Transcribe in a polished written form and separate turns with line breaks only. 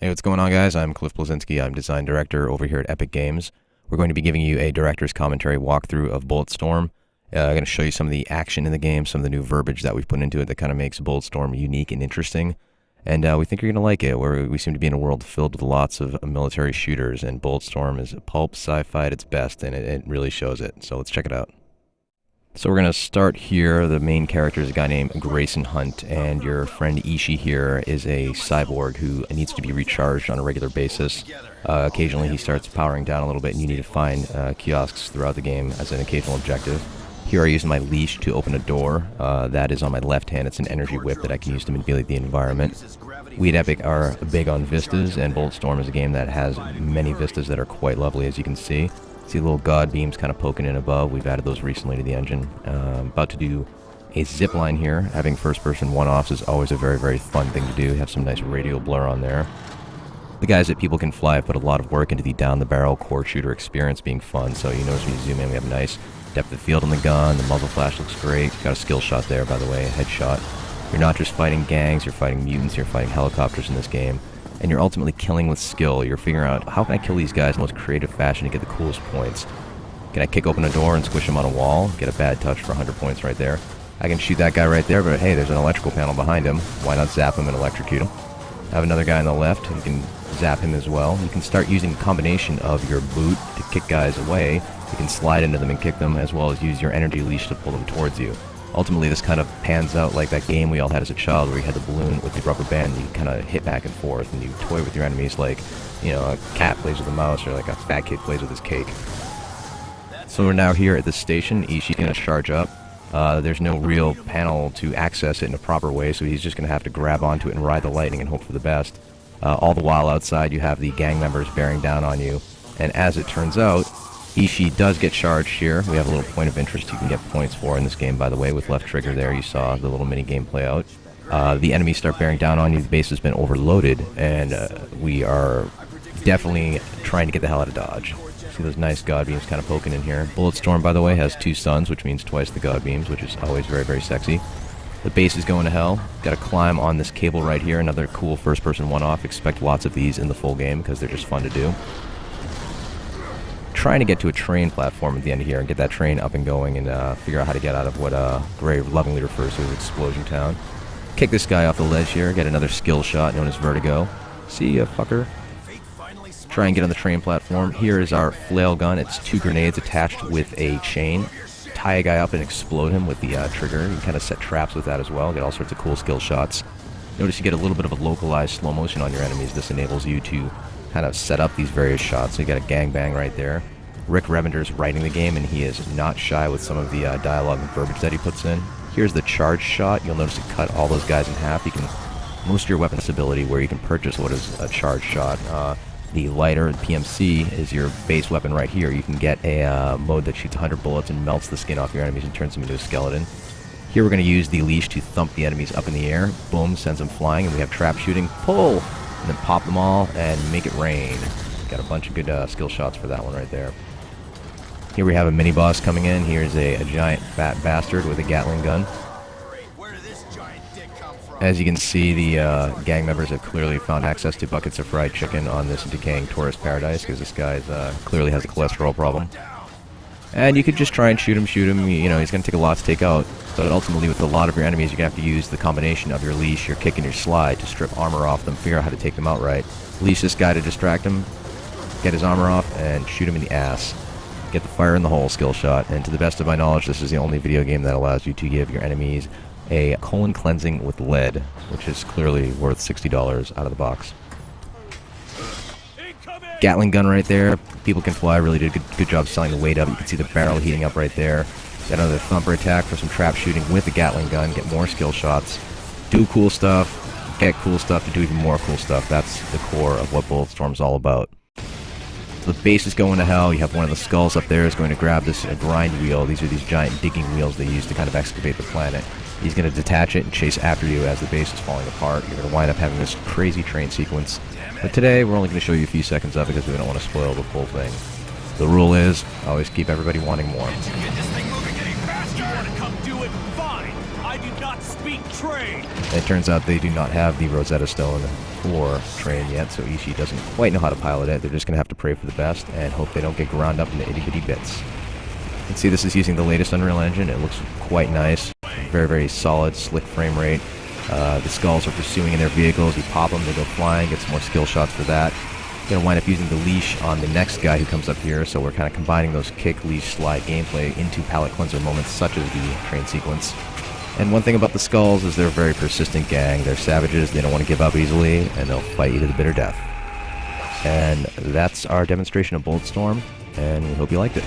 Hey, what's going on, guys? I'm Cliff Blazinski. I'm design director over here at Epic Games. We're going to be giving you a director's commentary walkthrough of Bulletstorm. I'm going to show you some of the action in the game, some of the new verbiage that we've put into it that kind of makes Bulletstorm unique and interesting. And we think you're going to like it. We seem to be in a world filled with lots of military shooters, and Bulletstorm is pulp sci-fi at its best, and it really shows it. So let's check it out. So we're going to start here. The main character is a guy named Grayson Hunt, and your friend Ishii here is a cyborg who needs to be recharged on a regular basis. Occasionally he starts powering down a little bit, and you need to find kiosks throughout the game as an occasional objective. Here I use my leash to open a door. That is on my left hand. It's an energy whip that I can use to manipulate the environment. We at Epic are big on vistas, and Bulletstorm is a game that has many vistas that are quite lovely, as you can see. See little god beams kind of poking in above. We've added those recently to the engine. About to do a zip line here. Having first-person one-offs is always a very, very fun thing to do. Have some nice radial blur on there. The guys at People Can Fly have put a lot of work into the down-the-barrel core shooter experience being fun. So you notice when you zoom in, we have nice depth of field on the gun. The muzzle flash looks great. Got a skill shot there, by the way, a headshot. You're not just fighting gangs, you're fighting mutants, you're fighting helicopters in this game. And you're ultimately killing with skill. You're figuring out, how can I kill these guys in the most creative fashion to get the coolest points? Can I kick open a door and squish them on a wall? Get a bad touch for 100 points right there. I can shoot that guy right there, but hey, there's an electrical panel behind him. Why not zap him and electrocute him? I have another guy on the left. You can zap him as well. You can start using a combination of your boot to kick guys away. You can slide into them and kick them, as well as use your energy leash to pull them towards you. Ultimately, this kind of pans out like that game we all had as a child where you had the balloon with the rubber band and you kind of hit back and forth and you toy with your enemies like, you know, a cat plays with a mouse or like a fat kid plays with his cake. So we're now here at the station. Ishii's going to charge up. There's no real panel to access it in a proper way, so he's just going to have to grab onto it and ride the lightning and hope for the best. All the while outside you have the gang members bearing down on you. And as it turns out, Ishii does get charged here. We have a little point of interest you can get points for in this game, by the way, with left trigger there. You saw the little mini game play out. The enemies start bearing down on you. The base has been overloaded, and we are definitely trying to get the hell out of Dodge. See those nice god beams kind of poking in here. Bulletstorm, by the way, has 2 suns, which means twice the god beams, which is always very, very sexy. The base is going to hell. Got to climb on this cable right here. Another cool first-person one-off. Expect lots of these in the full game because they're just fun to do. Trying to get to a train platform at the end here and get that train up and going and figure out how to get out of what Gray lovingly refers to as Explosion Town. Kick this guy off the ledge here, get another skill shot known as Vertigo. See ya, fucker. Try and get on the train platform. Here is our flail gun. It's 2 grenades attached with a chain. Tie a guy up and explode him with the trigger. You can kind of set traps with that as well. Get all sorts of cool skill shots. Notice you get a little bit of a localized slow motion on your enemies. This enables you to kind of set up these various shots. So you got a gangbang right there. Rick Revender's writing the game, and he is not shy with some of the dialogue and verbiage that he puts in. Here's the charge shot. You'll notice it cut all those guys in half. You can most of your weapons ability where you can purchase what is a charge shot. The lighter, the PMC, is your base weapon right here. You can get a mode that shoots 100 bullets and melts the skin off your enemies and turns them into a skeleton. Here we're going to use the leash to thump the enemies up in the air. Boom, sends them flying, and we have trap shooting. Pull! And then pop them all and make it rain. Got a bunch of good skill shots for that one right there. Here we have a mini-boss coming in. Here's a giant fat bastard with a Gatling gun. As you can see, the gang members have clearly found access to buckets of fried chicken on this decaying tourist paradise because this guy clearly has a cholesterol problem. And you could just try and shoot him. You know, he's going to take a lot to take out. But ultimately, with a lot of your enemies, you're going to have to use the combination of your leash, your kick, and your slide to strip armor off them, figure out how to take them out right. Leash this guy to distract him, get his armor off, and shoot him in the ass. Get the fire in the hole skill shot. And to the best of my knowledge, this is the only video game that allows you to give your enemies a colon cleansing with lead, which is clearly worth $60 out of the box. Gatling gun right there. People Can Fly really did a good job selling the weight up. You can see the barrel heating up right there. Got another thumper attack for some trap shooting with the Gatling gun. Get more skill shots. Do cool stuff. Get cool stuff to do even more cool stuff. That's the core of what Bulletstorm's all about. So the base is going to hell. You have one of the skulls up there is going to grab this grind wheel. These are these giant digging wheels they use to kind of excavate the planet. He's going to detach it and chase after you as the base is falling apart. You're going to wind up having this crazy train sequence. But today, we're only going to show you a few seconds of it because we don't want to spoil the full thing. The rule is, always keep everybody wanting more.
I did not speak trade.
It turns out they do not have the Rosetta Stone for train yet, so Ishii doesn't quite know how to pilot it. They're just going to have to pray for the best and hope they don't get ground up into itty-bitty bits. You can see this is using the latest Unreal Engine. It looks quite nice. Very, very solid, slick frame rate. The skulls are pursuing in their vehicles. You pop them, they go flying, get some more skill shots for that. Going to wind up using the leash on the next guy who comes up here, so we're kind of combining those kick, leash, slide gameplay into palate cleanser moments such as the train sequence. And one thing about the skulls is they're a very persistent gang. They're savages, they don't want to give up easily, and they'll fight you to the bitter death. And that's our demonstration of Bulletstorm, and we hope you liked it.